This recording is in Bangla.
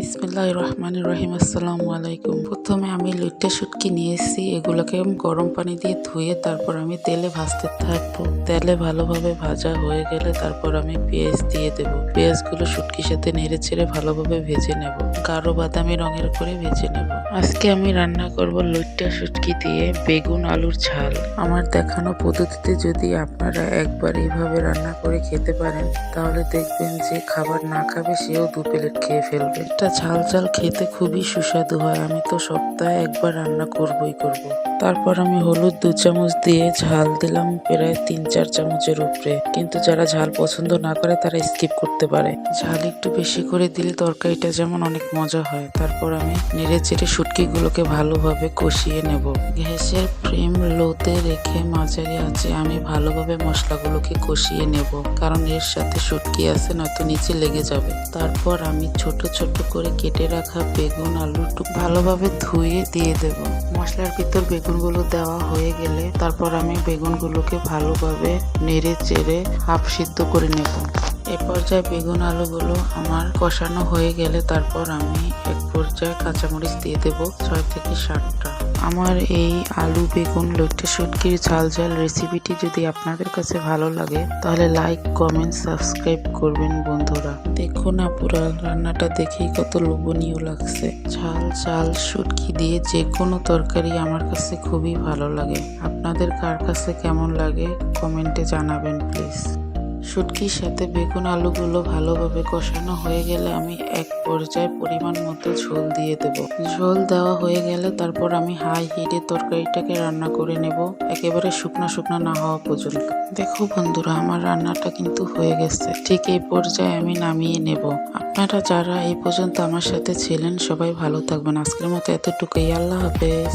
বিসমিল্লাহির রহমানির রহিম। আসসালামু আলাইকুম। প্রথমে আমি লইট্টা শুটকি নিয়েছি, এগুলোকে গরম পানি দিয়ে ধুয়ে তারপর আমি তেলে ভাজতে থাকবো। তেলে ভালোভাবে ভাজা হয়ে গেলে তারপর আমি পেঁয়াজ দিয়ে দেব। পেঁয়াজগুলো শুটকির সাথে নেড়ে চেড়ে ভালোভাবে ভেজে নেব, গাঢ় বাদামি রঙের করে ভেজে নেব। আজকে আমি রান্না করব লইট্টা শুটকি দিয়ে বেগুন আলুর ঝাল। আমার দেখানো পদ্ধতিতে যদি আপনারা একবার এইভাবে রান্না করে খেতে পারেন তাহলে দেখবেন যে খাবার না খাবে সেও 2 প্লেট খেয়ে ফেলবে। এটা ঝাল ঝাল খেতে খুবই সুস্বাদু হয়। আমি তো সপ্তাহে একবার রান্না করবই করব। তারপর আমি হলুদ 2 চামচ দিয়ে ঝাল দিলাম প্রায় 3-4 চামচের উপরে, কিন্তু যারা ঝাল পছন্দ না করে তারা স্কিপ করতে পারে। ঝাল একটু বেশি করে দিলে তরকারিটা যেমন অনেক মজা হয়। তারপর আমি নেড়ে চেড়ে শুটকিগুলোকে ভালোভাবে কষিয়ে নেব। গ্যাসের ফ্লেম লোতে রেখে মাঝারি আঁচে আমি ভালোভাবে মশলাগুলোকে কষিয়ে নেব, কারণ এর সাথে শুটকি আছে, নয়তো নিচে লেগে যাবে। তারপর আমি ছোট ছোট করে কেটে রাখা বেগুন আলু ভালোভাবে ধুয়ে দিয়ে দেব। মশলার ভিতর বেগুনগুলো দেওয়া হয়ে গেলে তারপর আমি বেগুনগুলোকে ভালোভাবে নেড়ে চেড়ে হাফ সিদ্ধ করে নেব। এ পর্যায়ে বেগুন আলুগুলো আমার কষানো হয়ে গেলে তারপর আমি এক পর্যায়ে কাঁচামরিচ দিয়ে দেব 6 থেকে 7টা। আমার এই আলু বেগুন লইট্টা শুটকির ঝাল ঝাল রেসিপিটি যদি আপনাদের কাছে ভালো লাগে তাহলে লাইক, কমেন্ট, সাবস্ক্রাইব করবেন বন্ধুরা। দেখুন আপুরা, রান্নাটা দেখেই কত লোভনীয় লাগছে। ঝাল ঝাল শুটকি দিয়ে যে কোনো তরকারি আমার কাছে খুবই ভালো লাগে। আপনাদের কার কাছে কেমন লাগে কমেন্টে জানাবেন প্লিজ। শুটকির সাথে বেগুন আলুগুলো ভালোভাবে কষানো হয়ে গেলে আমি এক পর্যায়ে পরিমাণ মতো ঝোল দিয়ে দেব। ঝোল দেওয়া হয়ে গেলে তারপর আমি হাই হিটে তরকারিটাকে রান্না করে নেব, একেবারে শুকনা শুকনা না হওয়া পর্যন্ত। দেখো বন্ধুরা, আমার রান্নাটা কিন্তু হয়ে গেছে। ঠিক এই পর্যায়ে আমি নামিয়ে নেব। আপনারা যারা এই পর্যন্ত আমার সাথে ছিলেন সবাই ভালো থাকবেন। আজকের মতো এতটুকুই। আল্লাহ হাফেজ।